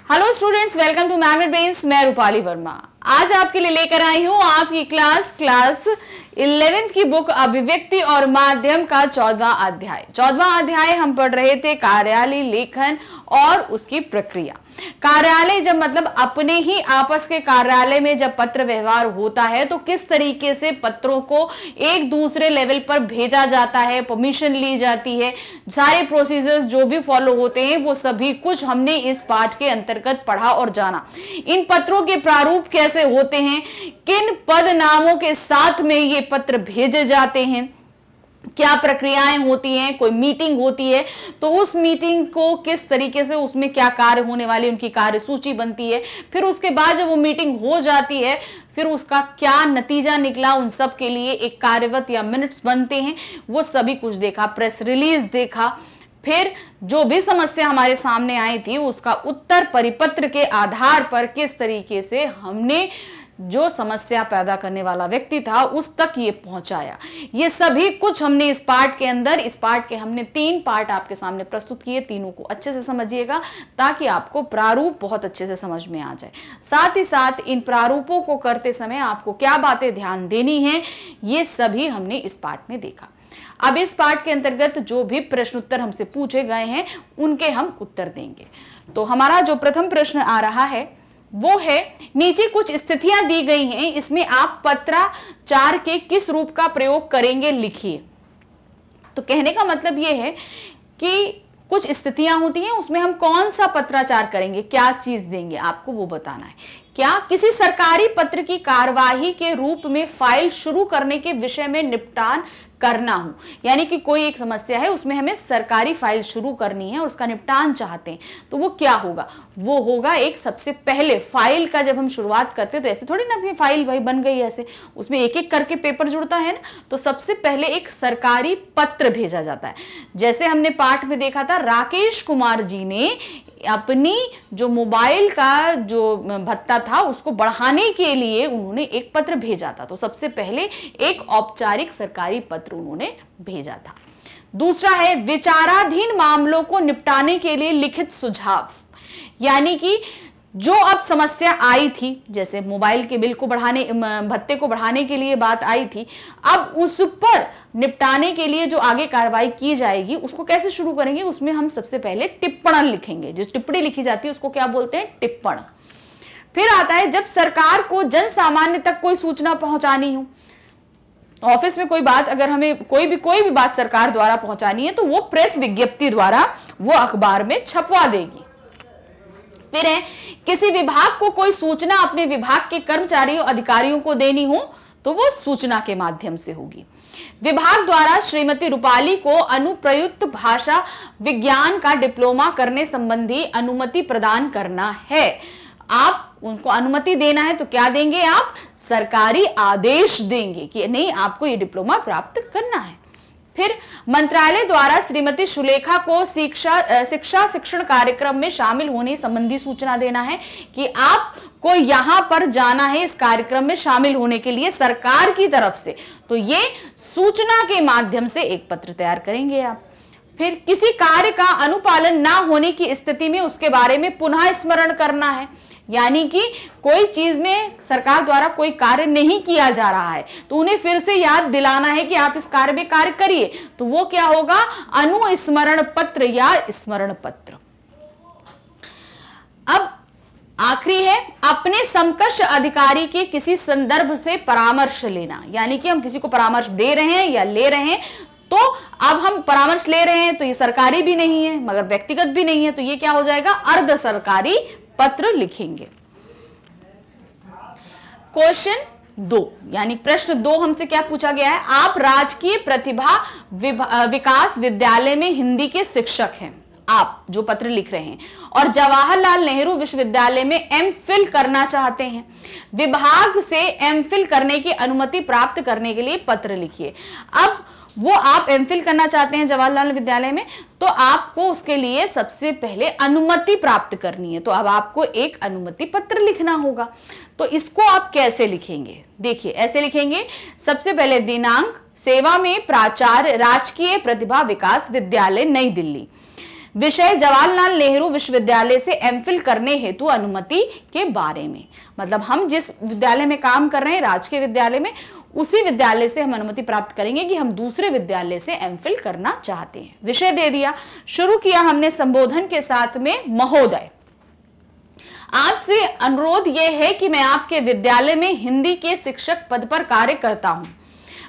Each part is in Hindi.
Hello students, welcome to Magnet Brains. मैं रूपाली वर्मा आज आपके लिए लेकर आई हूं आपकी क्लास 11th की बुक अभिव्यक्ति और माध्यम का 14वां अध्याय। 14वां अध्याय हम पढ़ रहे थे कार्यालय लेखन और उसकी प्रक्रिया। कार्यालय जब मतलब अपने ही आपस के कार्यालय में जब पत्र व्यवहार होता है तो किस तरीके से पत्रों को एक दूसरे लेवल पर भेजा जाता है, परमिशन ली जाती है, सारे प्रोसीजर्स जो भी फॉलो होते हैं वो सभी कुछ हमने इस पाठ के अंतर्गत पढ़ा और जाना। इन पत्रों के प्रारूप कैसे होते हैं, किन पद नामों के साथ में ये पत्र भेजे जाते हैं, क्या प्रक्रियाएं होती हैं, कोई मीटिंग होती है तो उस मीटिंग को किस तरीके से उसमें क्या कार्य होने वाले उनकी कार्य सूची बनती है, फिर उसके बाद जब वो मीटिंग हो जाती है फिर उसका क्या नतीजा निकला, उन सब के लिए एक कार्यवत या मिनट्स बनते हैं, वो सभी कुछ देखा। प्रेस रिलीज देखा, फिर जो भी समस्या हमारे सामने आई थी उसका उत्तर परिपत्र के आधार पर किस तरीके से हमने जो समस्या पैदा करने वाला व्यक्ति था उस तक ये पहुंचाया। ये सभी कुछ हमने इस पाठ के अंदर, इस पाठ के हमने 3 पार्ट आपके सामने प्रस्तुत किए। तीनों को अच्छे से समझिएगा ताकि आपको प्रारूप बहुत अच्छे से समझ में आ जाए। साथ ही साथ इन प्रारूपों को करते समय आपको क्या बातें ध्यान देनी है ये सभी हमने इस पाठ में देखा। अब इस पाठ के अंतर्गत जो भी प्रश्न उत्तर हमसे पूछे गए हैं उनके हम उत्तर देंगे। तो हमारा जो प्रथम प्रश्न आ रहा है वो है, नीचे कुछ स्थितियां दी गई हैं, इसमें आप पत्राचार के किस रूप का प्रयोग करेंगे लिखिए। तो कहने का मतलब ये है कि कुछ स्थितियां होती हैं उसमें हम कौन सा पत्राचार करेंगे, क्या चीज देंगे, आपको वो बताना है। क्या किसी सरकारी पत्र की कार्यवाही के रूप में फाइल शुरू करने के विषय में निपटान करना हो, यानी कि कोई एक समस्या है उसमें हमें सरकारी फाइल शुरू करनी है और उसका निपटान चाहते हैं तो वो क्या होगा, वो होगा एक सबसे पहले फाइल का जब हम शुरुआत करते हैं तो ऐसे थोड़ी ना अपनी फाइल भाई बन गई ऐसे, उसमें एक एक करके पेपर जुड़ता है ना, तो सबसे पहले एक सरकारी पत्र भेजा जाता है। जैसे हमने पाठ में देखा था राकेश कुमार जी ने अपनी जो मोबाइल का जो भत्ता था उसको बढ़ाने के लिए उन्होंने एक पत्र भेजा था, तो सबसे पहले एक औपचारिक सरकारी पत्र उन्होंने भेजा था। दूसरा है विचाराधीन मामलों को निपटाने के लिए लिखित सुझाव, यानी कि जो अब समस्या आई थी, जैसे मोबाइल के बिल को बढ़ाने, भत्ते को बढ़ाने के लिए बात आई थी, अब उस पर निपटाने के लिए जो आगे कार्रवाई की जाएगी उसको कैसे शुरू करेंगे, उसमें हम सबसे पहले टिप्पण लिखेंगे। जो टिप्पणी लिखी जाती है उसको क्या बोलते हैं, टिप्पण। फिर आता है जब सरकार को जन सामान्य तक कोई सूचना पहुंचानी हो, ऑफिस में कोई बात अगर हमें कोई भी बात सरकार द्वारा पहुंचानी है तो वो प्रेस विज्ञप्ति द्वारा वो अखबार में छपवा देगी। फिर है किसी विभाग को कोई सूचना अपने विभाग के कर्मचारियों अधिकारियों को देनी हो तो वो सूचना के माध्यम से होगी। विभाग द्वारा श्रीमती रूपाली को अनुप्रयुक्त भाषा विज्ञान का डिप्लोमा करने संबंधी अनुमति प्रदान करना है, आप उनको अनुमति देना है तो क्या देंगे, आप सरकारी आदेश देंगे कि नहीं आपको ये डिप्लोमा प्राप्त करना है। फिर मंत्रालय द्वारा श्रीमती सुलेखा को शिक्षण कार्यक्रम में शामिल होने संबंधी सूचना देना है कि आपको यहां पर जाना है इस कार्यक्रम में शामिल होने के लिए सरकार की तरफ से, तो ये सूचना के माध्यम से एक पत्र तैयार करेंगे आप। फिर किसी कार्य का अनुपालन ना होने की स्थिति में उसके बारे में पुनः स्मरण करना है, यानी कि कोई चीज में सरकार द्वारा कोई कार्य नहीं किया जा रहा है तो उन्हें फिर से याद दिलाना है कि आप इस कार्य में कार्य करिए, तो वो क्या होगा, अनुस्मरण पत्र या स्मरण पत्र। अब आखिरी है अपने समकक्ष अधिकारी के किसी संदर्भ से परामर्श लेना, यानी कि हम किसी को परामर्श दे रहे हैं या ले रहे हैं, तो अब हम परामर्श ले रहे हैं तो ये सरकारी भी नहीं है मगर व्यक्तिगत भी नहीं है, तो ये क्या हो जाएगा, अर्ध सरकारी पत्र लिखेंगे। क्वेश्चन 2 यानी प्रश्न 2 हमसे क्या पूछा गया है, आप राजकीय प्रतिभा विकास विद्यालय में हिंदी के शिक्षक हैं, आप जो पत्र लिख रहे हैं, और जवाहरलाल नेहरू विश्वविद्यालय में एमफिल करना चाहते हैं, विभाग से एमफिल करने की अनुमति प्राप्त करने के लिए पत्र लिखिए। अब वो आप एमफिल करना चाहते हैं जवाहरलाल विद्यालय में तो आपको उसके लिए सबसे पहले अनुमति प्राप्त करनी है, तो अब आपको एक अनुमति पत्र लिखना होगा। तो इसको आप कैसे लिखेंगे, देखिए ऐसे लिखेंगे, सबसे पहले दिनांक, सेवा में प्राचार्य राजकीय प्रतिभा विकास विद्यालय नई दिल्ली, विषय जवाहरलाल नेहरू विश्वविद्यालय से एमफिल करने हेतु अनुमति के बारे में। मतलब हम जिस विद्यालय में काम कर रहे हैं, राजकीय विद्यालय में, उसी विद्यालय से हम अनुमति प्राप्त करेंगे कि हम दूसरे विद्यालय से एमफिल करना चाहते हैं। विषय दे दिया, शुरू किया हमने संबोधन के साथ में महोदय। आपसे अनुरोध यह है कि मैं आपके विद्यालय में हिंदी के शिक्षक पद पर कार्य करता हूं।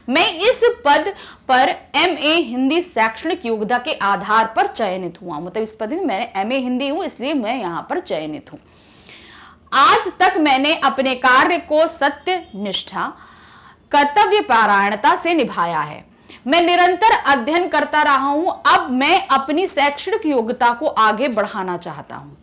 मैं इस पद पर MA हिंदी शैक्षणिक योग्यता के आधार पर चयनित हुआ। मतलब इस पद में मैं MA हिंदी हूं, इसलिए मैं यहां पर चयनित हूं। आज तक मैंने अपने कार्य को सत्य, निष्ठा, कर्तव्य परायणता से निभाया है। मैं निरंतर अध्ययन करता रहा हूं। अब मैं अपनी शैक्षणिक योग्यता को आगे बढ़ाना चाहता हूं,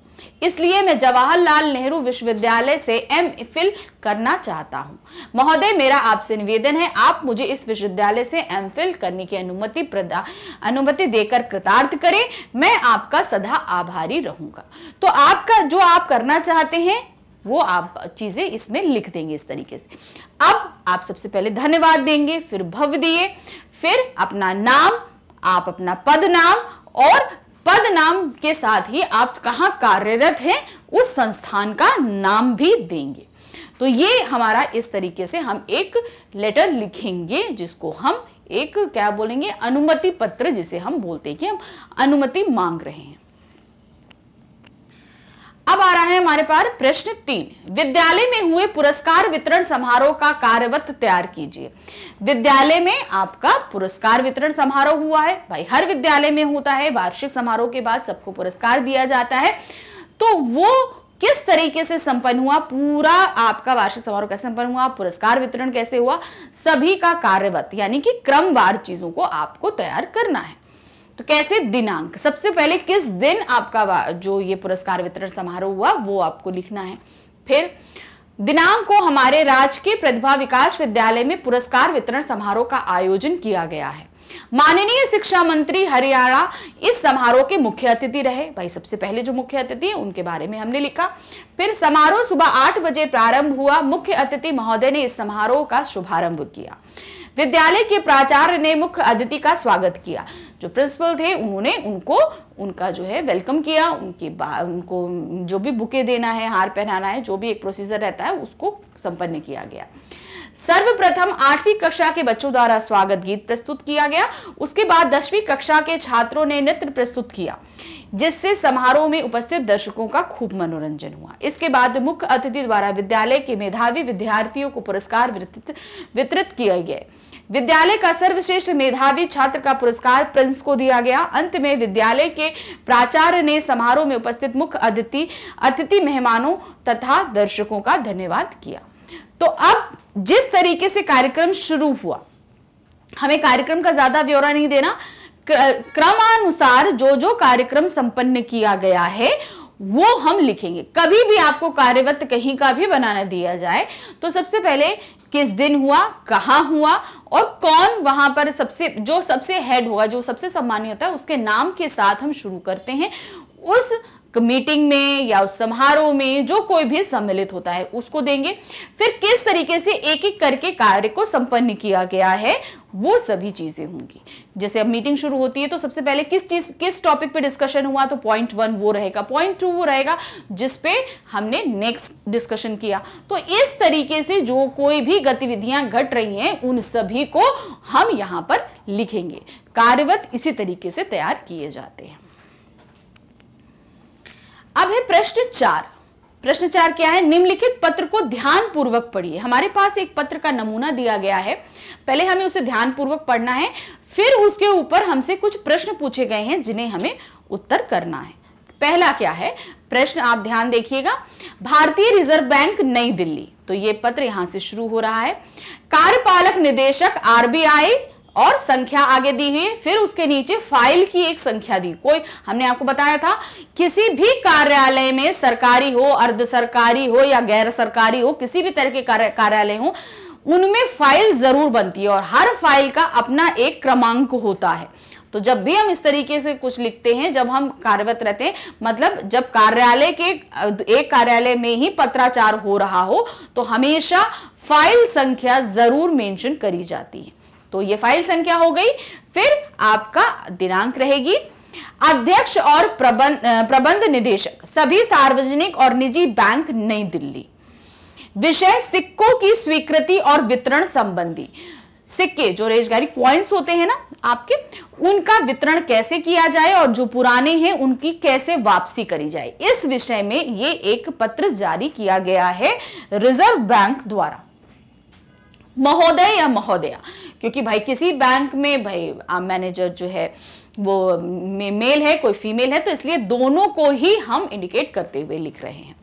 इसलिए मैं जवाहरलाल नेहरू विश्वविद्यालय से MPhil करना चाहता हूं। महोदय, मेरा आपसे निवेदन है, आप मुझे इस विश्वविद्यालय से MPhil करने की अनुमति देकर कृतार्थ करें। मैं आपका सदा आभारी रहूंगा। तो आपका जो आप करना चाहते हैं वो आप चीजें इसमें लिख देंगे इस तरीके से। अब आप सबसे पहले धन्यवाद देंगे, फिर भव दिए, फिर अपना नाम, आप अपना पद नाम और पद नाम के साथ ही आप कहां कार्यरत हैं उस संस्थान का नाम भी देंगे। तो ये हमारा इस तरीके से हम एक लेटर लिखेंगे, जिसको हम एक क्या बोलेंगे, अनुमति पत्र, जिसे हम बोलते हैं कि हम अनुमति मांग रहे हैं। अब आ रहा है हमारे पास प्रश्न 3, विद्यालय में हुए पुरस्कार वितरण समारोह का कार्यवत तैयार कीजिए। विद्यालय में आपका पुरस्कार वितरण समारोह हुआ है, भाई हर विद्यालय में होता है, वार्षिक समारोह के बाद सबको पुरस्कार दिया जाता है। तो वो किस तरीके से संपन्न हुआ, पूरा आपका वार्षिक समारोह कैसे संपन्न हुआ, पुरस्कार वितरण कैसे हुआ, सभी का कार्यवत यानी कि क्रमवार चीजों को आपको तैयार करना है। तो कैसे, दिनांक, सबसे पहले किस दिन आपका जो ये पुरस्कार वितरण समारोह हुआ वो आपको लिखना है। फिर दिनांक को हमारे राजकीय प्रतिभा विकास विद्यालय में पुरस्कार वितरण समारोह का आयोजन किया गया है। माननीय शिक्षा मंत्री हरियाणा इस समारोह के मुख्य अतिथि रहे। भाई सबसे पहले जो मुख्य अतिथि है उनके बारे में हमने लिखा। फिर समारोह सुबह 8 बजे प्रारंभ हुआ। मुख्य अतिथि महोदय ने इस समारोह का शुभारंभ किया। विद्यालय के प्राचार्य ने मुख्य अतिथि का स्वागत किया। जो प्रिंसिपल थे उन्होंने उनका जो है वेलकम किया। उनको जो भी बुके देना है, हार पहनाना है, जो भी एक प्रोसीजर रहता है उसको संपन्न किया गया। सर्वप्रथम 8वीं कक्षा के बच्चों द्वारा स्वागत गीत प्रस्तुत किया गया। उसके बाद 10वीं कक्षा के छात्रों ने नृत्य प्रस्तुत किया, जिससे समारोह में उपस्थित दर्शकों का खूब मनोरंजन हुआ। इसके बाद मुख्य अतिथि द्वारा विद्यालय के मेधावी विद्यार्थियों को पुरस्कार वितरित किए गए। विद्यालय का सर्वश्रेष्ठ मेधावी छात्र का पुरस्कार प्रिंस को दिया गया। अंत में विद्यालय के प्राचार्य ने समारोह में उपस्थित मुख्य अतिथि मेहमानों तथा दर्शकों का धन्यवाद किया। तो अब जिस तरीके से कार्यक्रम शुरू हुआ, हमें कार्यक्रम का ज्यादा ब्यौरा नहीं देना, क्रमानुसार जो जो कार्यक्रम संपन्न किया गया है वो हम लिखेंगे। कभी भी आपको कार्यवत कहीं का भी बनाना दिया जाए तो सबसे पहले किस दिन हुआ, कहां हुआ और कौन वहां पर सबसे हेड होगा, जो सबसे सम्मानीय होता है, उसके नाम के साथ हम शुरू करते हैं। उस मीटिंग में या उस समारोह में जो कोई भी सम्मिलित होता है उसको देंगे। फिर किस तरीके से एक एक करके कार्य को संपन्न किया गया है वो सभी चीजें होंगी। जैसे अब मीटिंग शुरू होती है तो सबसे पहले किस टॉपिक पे डिस्कशन हुआ, तो पॉइंट 1 वो रहेगा, पॉइंट 2 वो रहेगा जिसपे हमने नेक्स्ट डिस्कशन किया। तो इस तरीके से जो कोई भी गतिविधियां घट रही हैं उन सभी को हम यहां पर लिखेंगे। कार्यवत इसी तरीके से तैयार किए जाते हैं। अब है प्रश्न 4। प्रश्न 4 क्या है, निम्नलिखित पत्र को ध्यान पूर्वक पढ़िए। हमारे पास एक पत्र का नमूना दिया गया है, पहले हमें उसे ध्यान पूर्वक पढ़ना है, फिर उसके ऊपर हमसे कुछ प्रश्न पूछे गए हैं जिन्हें हमें उत्तर करना है। पहला क्या है प्रश्न, आप ध्यान देखिएगा, भारतीय रिजर्व बैंक नई दिल्ली, तो ये पत्र यहां से शुरू हो रहा है। कार्यपालक निदेशक RBI और संख्या आगे दी हुई, फिर उसके नीचे फाइल की एक संख्या दी। कोई हमने आपको बताया था किसी भी कार्यालय में, सरकारी हो, अर्ध सरकारी हो या गैर सरकारी हो, किसी भी तरह के कार्यालय हो, उनमें फाइल जरूर बनती है और हर फाइल का अपना एक क्रमांक होता है। तो जब भी हम इस तरीके से कुछ लिखते हैं, जब हम कार्यरत रहते हैं, मतलब जब कार्यालय के एक कार्यालय में ही पत्राचार हो रहा हो, तो हमेशा फाइल संख्या जरूर मेंशन करी जाती है। तो ये फाइल संख्या हो गई। फिर आपका दिनांक रहेगी, अध्यक्ष और प्रबंध निदेशक सभी सार्वजनिक और निजी बैंक नई दिल्ली। विषय सिक्कों की स्वीकृति और वितरण संबंधी। सिक्के जो रेजगारी कॉइन्स होते हैं ना आपके, उनका वितरण कैसे किया जाए और जो पुराने हैं उनकी कैसे वापसी करी जाए, इस विषय में ये एक पत्र जारी किया गया है रिजर्व बैंक द्वारा। महोदय या महोदया, क्योंकि भाई किसी बैंक में भाई मैनेजर जो है वो मेल है, कोई फीमेल है, तो इसलिए दोनों को ही हम इंडिकेट करते हुए लिख रहे हैं।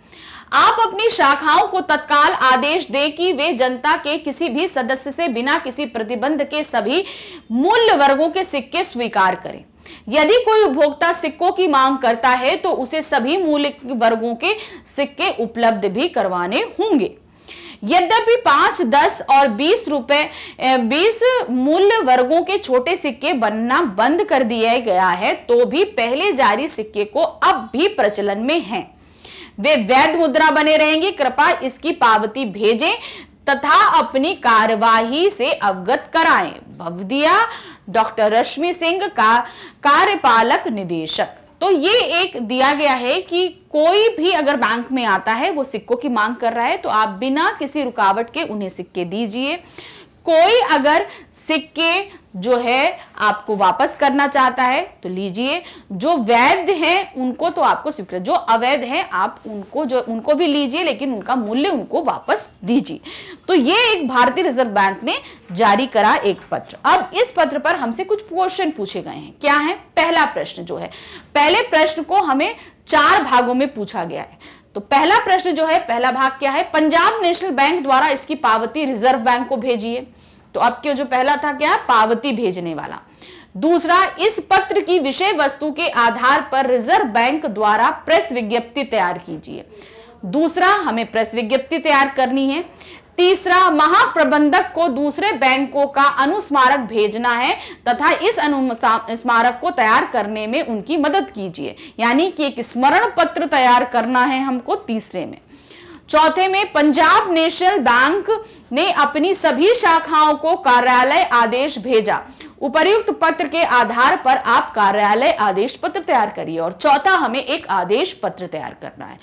आप अपनी शाखाओं को तत्काल आदेश दें कि वे जनता के किसी भी सदस्य से बिना किसी प्रतिबंध के सभी मूल्य वर्गों के सिक्के स्वीकार करें। यदि कोई उपभोक्ता सिक्कों की मांग करता है तो उसे सभी मूल्य वर्गों के सिक्के उपलब्ध भी करवाने होंगे। यद्यपि 5, 10 और 20 मूल्य वर्गों के छोटे सिक्के बनना बंद कर दिया गया है, तो भी पहले जारी सिक्के को अब भी प्रचलन में हैं। वे वैध मुद्रा बने रहेंगे। कृपया इसकी पावती भेजें तथा अपनी कार्यवाही से अवगत कराएं। भवदिया डॉक्टर रश्मि सिंह का कार्यपालक निदेशक। तो ये एक दिया गया है कि कोई भी अगर बैंक में आता है, वो सिक्कों की मांग कर रहा है, तो आप बिना किसी रुकावट के उन्हें सिक्के दीजिए। कोई अगर सिक्के जो है आपको वापस करना चाहता है तो लीजिए। जो वैध हैं उनको तो आपको स्वीकृत, जो अवैध हैं आप उनको भी लीजिए, लेकिन उनका मूल्य उनको वापस दीजिए। तो ये एक भारतीय रिजर्व बैंक ने जारी करा एक पत्र। अब इस पत्र पर हमसे कुछ क्वेश्चन पूछे गए हैं। क्या है? पहला प्रश्न जो है, पहले प्रश्न को हमें 4 भागों में पूछा गया है। तो पहला प्रश्न जो है, पहला भाग क्या है? पंजाब नेशनल बैंक द्वारा इसकी पावती रिजर्व बैंक को भेजिए। तो अब के जो पहला था क्या? पावती भेजने वाला। दूसरा, इस पत्र की विषय वस्तु के आधार पर रिजर्व बैंक द्वारा प्रेस विज्ञप्ति तैयार कीजिए। दूसरा, हमें प्रेस विज्ञप्ति तैयार करनी है। तीसरा, महाप्रबंधक को दूसरे बैंकों का अनुस्मारक भेजना है तथा इस अनुस्मारक को तैयार करने में उनकी मदद कीजिए, यानी कि एक स्मरण पत्र तैयार करना है हमको तीसरे में। चौथे में, पंजाब नेशनल बैंक ने अपनी सभी शाखाओं को कार्यालय आदेश भेजा। उपर्युक्त पत्र के आधार पर आप कार्यालय आदेश पत्र तैयार करिए। और चौथा, हमें एक आदेश पत्र तैयार करना है।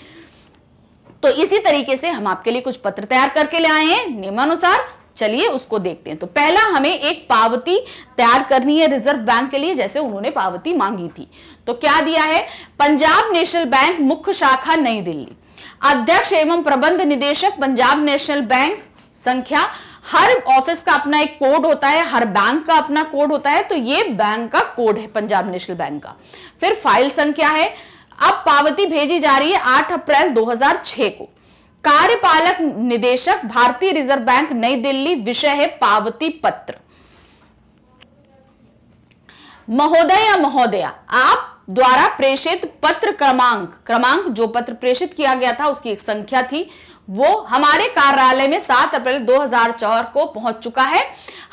तो इसी तरीके से हम आपके लिए कुछ पत्र तैयार करके ले आए हैं नियमानुसार। चलिए उसको देखते हैं। तो पहला, हमें एक पावती तैयार करनी है रिजर्व बैंक के लिए, जैसे उन्होंने पावती मांगी थी। तो क्या दिया है? पंजाब नेशनल बैंक मुख्य शाखा नई दिल्ली, अध्यक्ष एवं प्रबंध निदेशक पंजाब नेशनल बैंक। संख्या, हर ऑफिस का अपना एक कोड होता है, हर बैंक का अपना कोड होता है, तो ये बैंक का कोड है पंजाब नेशनल बैंक का। फिर फाइल संख्या है। अब पावती भेजी जा रही है 8 अप्रैल 2006 को। कार्यपालक निदेशक भारतीय रिजर्व बैंक नई दिल्ली। विषय है पावती पत्र। महोदय या महोदया, आप द्वारा प्रेषित पत्र क्रमांक जो पत्र प्रेषित किया गया था उसकी एक संख्या थी, वो हमारे कार्यालय में 7 अप्रैल 2004 को पहुंच चुका है।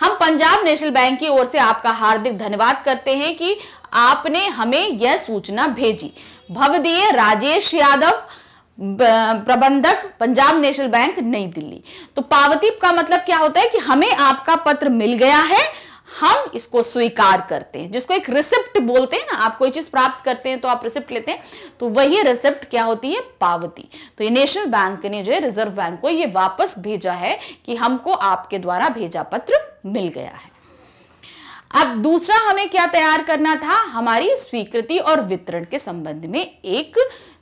हम पंजाब नेशनल बैंक की ओर से आपका हार्दिक धन्यवाद करते हैं कि आपने हमें यह सूचना भेजी। भवदीय राजेश यादव, प्रबंधक पंजाब नेशनल बैंक नई दिल्ली। तो पावती का मतलब क्या होता है कि हमें आपका पत्र मिल गया है, हम इसको स्वीकार करते हैं, जिसको एक रिसिप्ट बोलते हैं ना। आप कोई चीज प्राप्त करते हैं तो आप रिसिप्ट लेते हैं, तो वही रिसिप्ट क्या होती है? पावती। तो ये नेशनल बैंक ने जो है रिजर्व बैंक को ये वापस भेजा है कि हमको आपके द्वारा भेजा पत्र मिल गया है। अब दूसरा हमें क्या तैयार करना था? हमारी स्वीकृति और वितरण के संबंध में एक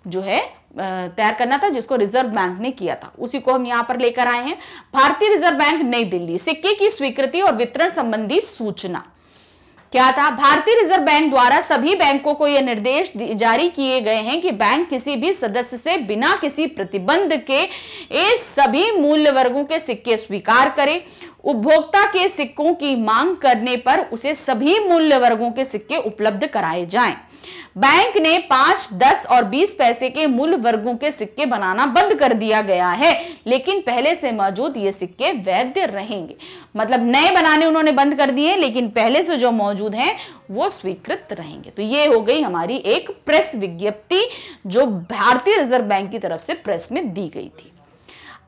जो है तैयार करना था, जिसको रिजर्व बैंक ने किया था, उसी को हम यहां पर लेकर आए हैं। भारतीय रिजर्व बैंक नई दिल्ली, सिक्के की स्वीकृति और वितरण संबंधी सूचना। क्या था? भारतीय रिजर्व बैंक द्वारा सभी बैंकों को यह निर्देश जारी किए गए हैं कि बैंक किसी भी सदस्य से बिना किसी प्रतिबंध के ये सभी मूल्य वर्गों के सिक्के स्वीकार करें। उपभोक्ता के सिक्कों की मांग करने पर उसे सभी मूल्य वर्गों के सिक्के उपलब्ध कराए जाएं। बैंक ने 5, 10 और 20 पैसे के मूल्य वर्गों के सिक्के बनाना बंद कर दिया गया है, लेकिन पहले से मौजूद ये सिक्के वैध रहेंगे। मतलब नए बनाने उन्होंने बंद कर दिए, लेकिन पहले से जो मौजूद हैं वो स्वीकृत रहेंगे। तो ये हो गई हमारी एक प्रेस विज्ञप्ति जो भारतीय रिजर्व बैंक की तरफ से प्रेस में दी गई थी।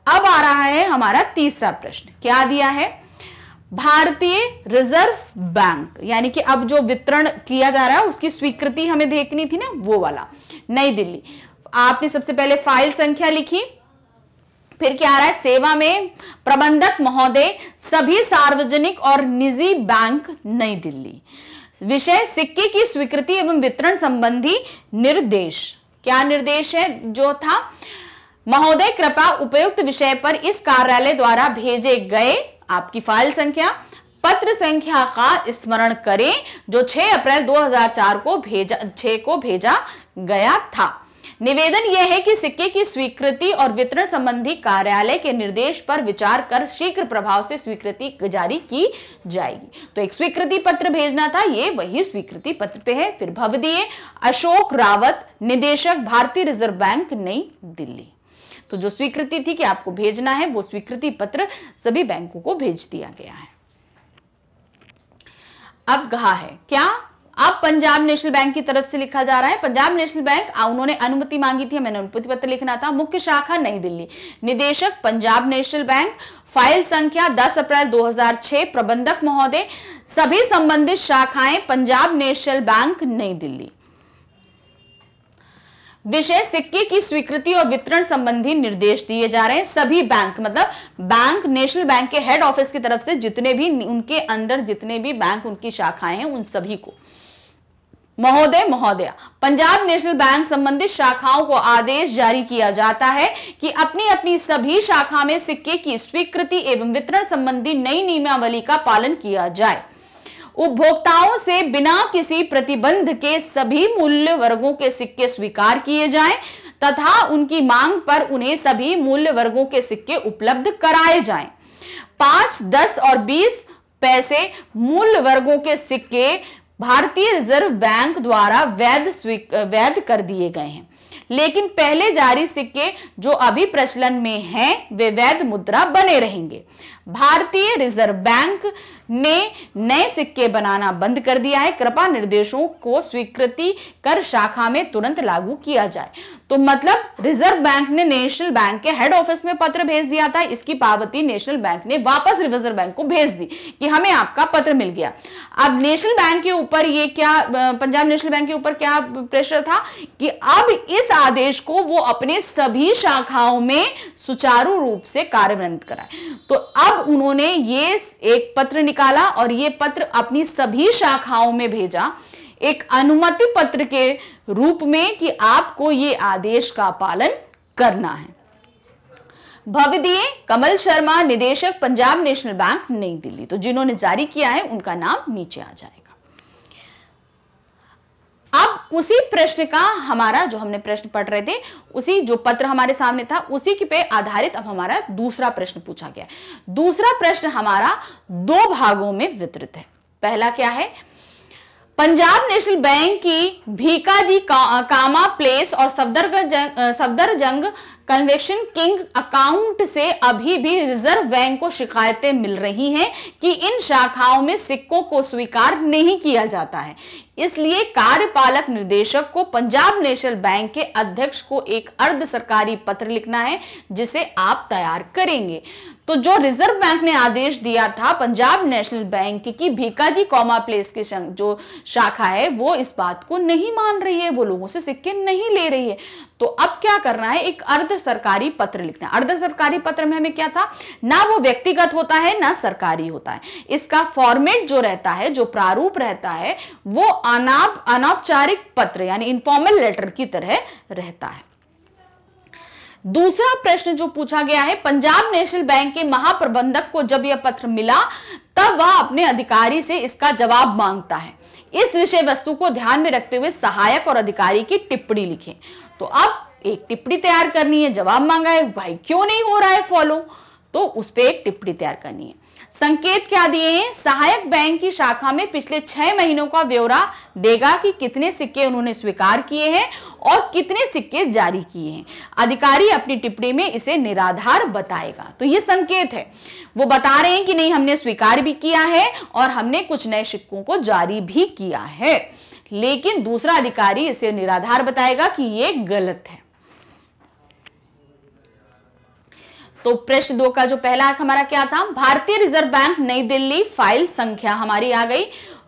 अब आ रहा है हमारा तीसरा प्रश्न। क्या दिया है? भारतीय रिजर्व बैंक, यानी कि अब जो वितरण किया जा रहा है उसकी स्वीकृति हमें देखनी थी ना, वो वाला। नई दिल्ली, आपने सबसे पहले फाइल संख्या लिखी, फिर क्या आ रहा है, सेवा में प्रबंधक महोदय सभी सार्वजनिक और निजी बैंक नई दिल्ली। विषय सिक्के की स्वीकृति एवं वितरण संबंधी निर्देश। क्या निर्देश है जो था, महोदय कृपया उपयुक्त विषय पर इस कार्यालय द्वारा भेजे गए, आपकी फाइल संख्या, पत्र संख्या का स्मरण करें जो 6 अप्रैल 2004 को भेजा गया था। निवेदन यह है कि सिक्के की स्वीकृति और वितरण संबंधी कार्यालय के निर्देश पर विचार कर शीघ्र प्रभाव से स्वीकृति जारी की जाएगी। तो एक स्वीकृति पत्र भेजना था, ये वही स्वीकृति पत्र पे है। फिर भवदीय अशोक रावत, निदेशक भारतीय रिजर्व बैंक नई दिल्ली। तो जो स्वीकृति थी कि आपको भेजना है, वो स्वीकृति पत्र सभी बैंकों को भेज दिया गया है। अब कहा है क्या, अब पंजाब नेशनल बैंक की तरफ से लिखा जा रहा है। पंजाब नेशनल बैंक, उन्होंने अनुमति मांगी थी, मैंने अनुमति पत्र लिखना था। मुख्य शाखा नई दिल्ली, निदेशक पंजाब नेशनल बैंक, फाइल संख्या 10 अप्रैल 2006, प्रबंधक महोदय सभी संबंधित शाखाएं पंजाब नेशनल बैंक नई दिल्ली। विषय सिक्के की स्वीकृति और वितरण संबंधी निर्देश दिए जा रहे हैं। सभी बैंक, मतलब बैंक, नेशनल बैंक के हेड ऑफिस की तरफ से जितने भी उनके अंदर जितने भी बैंक उनकी शाखाएं हैं उन सभी को। महोदय महोदया, पंजाब नेशनल बैंक संबंधित शाखाओं को आदेश जारी किया जाता है कि अपनी अपनी सभी शाखा में सिक्के की स्वीकृति एवं वितरण संबंधी नई नियमावली का पालन किया जाए। उपभोक्ताओं से बिना किसी प्रतिबंध के सभी मूल्य वर्गों के सिक्के स्वीकार किए जाएं तथा उनकी मांग पर उन्हें सभी मूल्य वर्गों के सिक्के उपलब्ध कराए जाएं। 5, 10 और 20 पैसे मूल्य वर्गों के सिक्के भारतीय रिजर्व बैंक द्वारा वैध कर दिए गए हैं, लेकिन पहले जारी सिक्के जो अभी प्रचलन में हैं वे वैध मुद्रा बने रहेंगे। भारतीय रिजर्व बैंक ने नए सिक्के बनाना बंद कर दिया है। कृपया निर्देशों को स्वीकृति कर शाखा में तुरंत लागू किया जाए। तो मतलब रिजर्व बैंक ने नेशनल बैंक के हेड ऑफिस में पत्र भेज दिया था, इसकी पावती नेशनल बैंक ने वापस रिजर्व बैंक को भेज दी कि हमें आपका पत्र मिल गया। अब नेशनल बैंक के ऊपर ये क्या, पंजाब नेशनल बैंक के ऊपर क्या प्रेशर था कि अब इस आदेश को वो अपने सभी शाखाओं में सुचारू रूप से कार्यान्वित कराए। तो अब उन्होंने ये एक पत्र निकाला और ये पत्र अपनी सभी शाखाओं में भेजा एक अनुमति पत्र के रूप में कि आपको ये आदेश का पालन करना है। भवदीय कमल शर्मा, निदेशक पंजाब नेशनल बैंक नई दिल्ली। तो जिन्होंने जारी किया है उनका नाम नीचे आ जाएगा। अब उसी प्रश्न का हमारा जो हमने प्रश्न पढ़ रहे थे, उसी जो पत्र हमारे सामने था उसी के पे आधारित अब हमारा दूसरा प्रश्न पूछा गया। दूसरा प्रश्न हमारा 2 भागों में वितरित है। पहला क्या है, पंजाब नेशनल बैंक की भीकाजी कामा प्लेस और सफदरजंग कन्वेक्शन किंग अकाउंट से अभी भी रिजर्व बैंक को शिकायतें मिल रही हैं कि इन शाखाओं में सिक्कों को स्वीकार नहीं किया जाता है। इसलिए कार्यपालक निदेशक को पंजाब नेशनल बैंक के अध्यक्ष को एक अर्ध सरकारी पत्र लिखना है जिसे आप तैयार करेंगे। तो जो रिजर्व बैंक ने आदेश दिया था पंजाब नेशनल बैंक की भीकाजी कॉमा प्लेस की जो शाखा है वो इस बात को नहीं मान रही है, वो लोगों से सिक्के नहीं ले रही है। तो अब क्या करना है, एक अर्ध सरकारी पत्र लिखना है। अर्ध सरकारी पत्र में हमें क्या था, ना वो व्यक्तिगत होता है ना सरकारी होता है। इसका फॉर्मेट जो रहता है, जो प्रारूप रहता है वो अनौपचारिक पत्र यानी इनफॉर्मल लेटर की तरह रहता है। दूसरा प्रश्न जो पूछा गया है, पंजाब नेशनल बैंक के महाप्रबंधक को जब यह पत्र मिला तब वह अपने अधिकारी से इसका जवाब मांगता है। इस विषय वस्तु को ध्यान में रखते हुए सहायक और अधिकारी की टिप्पणी लिखें। तो अब एक टिप्पणी तैयार करनी है, जवाब मांगा है, भाई क्यों नहीं हो रहा है फॉलो, तो उस पर एक टिप्पणी तैयार करनी है। संकेत क्या दिए हैं, सहायक बैंक की शाखा में पिछले 6 महीनों का ब्यौरा देगा कि कितने सिक्के उन्होंने स्वीकार किए हैं और कितने सिक्के जारी किए हैं। अधिकारी अपनी टिप्पणी में इसे निराधार बताएगा। तो ये संकेत है, वो बता रहे हैं कि नहीं हमने स्वीकार भी किया है और हमने कुछ नए सिक्कों को जारी भी किया है, लेकिन दूसरा अधिकारी इसे निराधार बताएगा कि ये गलत है। तो पृष्ठ 2 का जो पहला अंक हमारा क्या था, भारतीय रिजर्व बैंक नई दिल्ली, फाइल संख्या हमारी आ गई।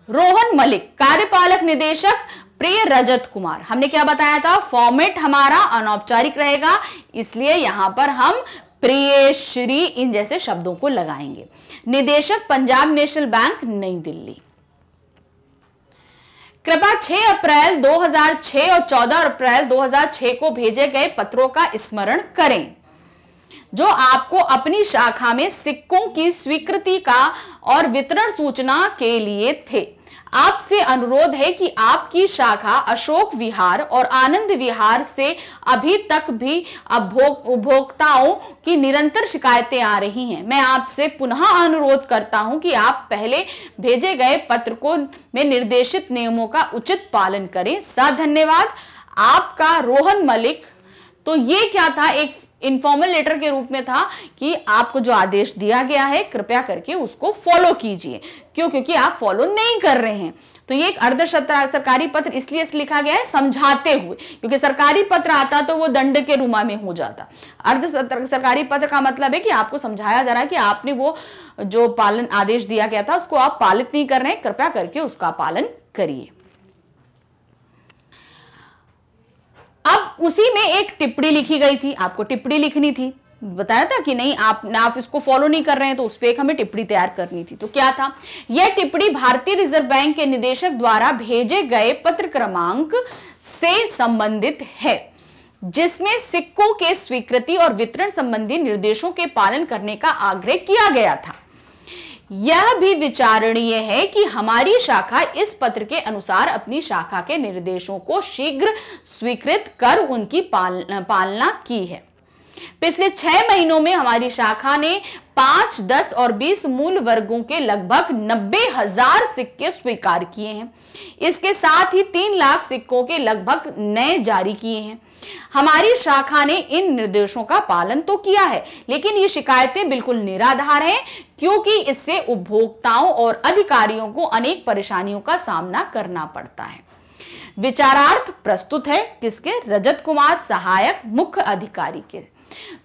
रोहन मलिक, कार्यपालक निदेशक प्रिय रजत कुमार। हमने क्या बताया था, फॉर्मेट हमारा अनौपचारिक रहेगा, इसलिए यहां पर हम प्रिय, श्री इन जैसे शब्दों को लगाएंगे। निदेशक पंजाब नेशनल बैंक नई दिल्ली। कृपया 6 अप्रैल 2006 और 14 अप्रैल 2006 को भेजे गए पत्रों का स्मरण करें जो आपको अपनी शाखा में सिक्कों की स्वीकृति का और वितरण सूचना के लिए थे। आपसे अनुरोध है कि आपकी शाखा अशोक विहार और आनंद विहार से अभी तक भी उपभोक्ताओं की निरंतर शिकायतें आ रही हैं। मैं आपसे पुनः अनुरोध करता हूं कि आप पहले भेजे गए पत्र को में निर्देशित नियमों का उचित पालन करें। धन्यवाद। आपका रोहन मलिक। तो ये क्या था, एक इनफॉर्मल लेटर के रूप में था कि आपको जो आदेश दिया गया है कृपया करके उसको फॉलो कीजिए। क्यों? क्योंकि आप फॉलो नहीं कर रहे हैं। तो ये एक अर्ध सरकारी पत्र इसलिए लिखा गया है समझाते हुए, क्योंकि सरकारी पत्र आता तो वो दंड के रुमा में हो जाता। अर्ध सरकारी पत्र का मतलब है कि आपको समझाया जा रहा है कि आपने वो जो पालन आदेश दिया गया था उसको आप पालित नहीं कर रहे हैं, कृपया करके उसका पालन करिए। अब उसी में एक टिप्पणी लिखी गई थी, आपको टिप्पणी लिखनी थी। बताया था कि नहीं, आप इसको फॉलो नहीं कर रहे हैं तो उस पर एक हमें टिप्पणी तैयार करनी थी। तो क्या था, यह टिप्पणी भारतीय रिजर्व बैंक के निदेशक द्वारा भेजे गए पत्र क्रमांक से संबंधित है जिसमें सिक्कों के स्वीकृति और वितरण संबंधी निर्देशों के पालन करने का आग्रह किया गया था। यह भी विचारणीय है कि हमारी शाखा इस पत्र के अनुसार अपनी शाखा के निर्देशों को शीघ्र स्वीकृत कर उनकी पालना की है। पिछले 6 महीनों में हमारी शाखा ने 5, 10 और 20 मूल वर्गों के लगभग 90,000 सिक्के स्वीकार किए हैं। इसके साथ ही 3 लाख सिक्कों के लगभग नए जारी किए हैं। हमारी शाखा ने इन निर्देशों का पालन तो किया है, लेकिन ये शिकायतें बिल्कुल निराधार हैं, क्योंकि इससे उपभोक्ताओं और अधिकारियों को अनेक परेशानियों का सामना करना पड़ता है। विचारार्थ प्रस्तुत है किसके? रजत कुमार, सहायक मुख्य अधिकारी के।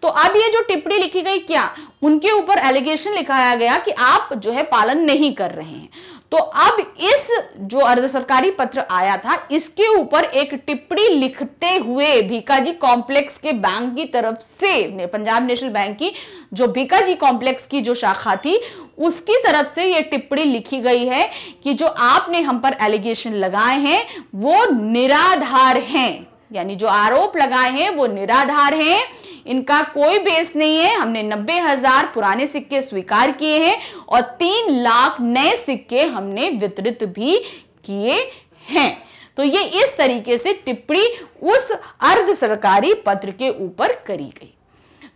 तो अब ये जो टिप्पणी लिखी गई, क्या उनके ऊपर एलिगेशन लिखाया गया कि आप जो है पालन नहीं कर रहे हैं। तो अब इस जो अर्ध सरकारी पत्र आया था इसके ऊपर एक टिप्पणी लिखते हुए भीकाजी कॉम्प्लेक्स के बैंक की तरफ से, पंजाब नेशनल बैंक की जो भीकाजी कॉम्प्लेक्स की जो शाखा थी उसकी तरफ से ये टिप्पणी लिखी गई है कि जो आपने हम पर एलिगेशन लगाए हैं वो निराधार हैं, यानी जो आरोप लगाए हैं वो निराधार हैं, इनका कोई बेस नहीं है। हमने 90,000 पुराने सिक्के स्वीकार किए हैं और 3 लाख नए सिक्के हमने वितरित भी किए हैं। तो ये इस तरीके से टिप्पणी उस अर्ध सरकारी पत्र के ऊपर करी गई।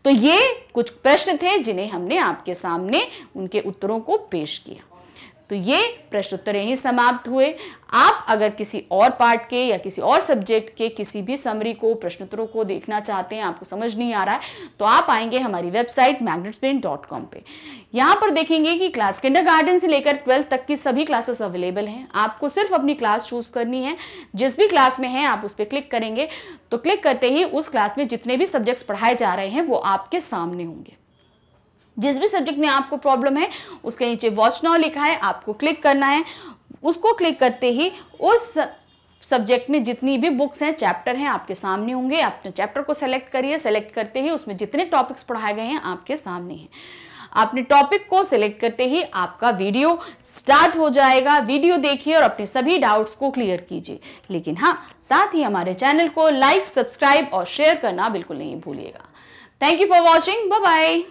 तो ये कुछ प्रश्न थे जिन्हें हमने आपके सामने उनके उत्तरों को पेश किया। तो ये प्रश्न उत्तर यहीं समाप्त हुए। आप अगर किसी और पार्ट के या किसी और सब्जेक्ट के किसी भी समरी को, प्रश्नोत्तरों को देखना चाहते हैं, आपको समझ नहीं आ रहा है, तो आप आएंगे हमारी वेबसाइट magnetspain.com पे। यहाँ पर देखेंगे कि क्लास किंडरगार्टन से लेकर 12th तक की सभी क्लासेस अवेलेबल हैं। आपको सिर्फ अपनी क्लास चूज करनी है, जिस भी क्लास में है आप उस पर क्लिक करेंगे तो क्लिक करते ही उस क्लास में जितने भी सब्जेक्ट्स पढ़ाए जा रहे हैं वो आपके सामने होंगे। जिस भी सब्जेक्ट में आपको प्रॉब्लम है उसके नीचे वॉच नाउ लिखा है, आपको क्लिक करना है। उसको क्लिक करते ही उस सब्जेक्ट में जितनी भी बुक्स हैं, चैप्टर हैं, आपके सामने होंगे। अपने चैप्टर को सेलेक्ट करिए। सेलेक्ट करते ही उसमें जितने टॉपिक्स पढ़ाए गए हैं आपके सामने हैं। आपने टॉपिक को सिलेक्ट करते ही आपका वीडियो स्टार्ट हो जाएगा। वीडियो देखिए और अपने सभी डाउट्स को क्लियर कीजिए। लेकिन हाँ, साथ ही हमारे चैनल को लाइक, सब्सक्राइब और शेयर करना बिल्कुल नहीं भूलिएगा। Thank you for watching. Bye bye.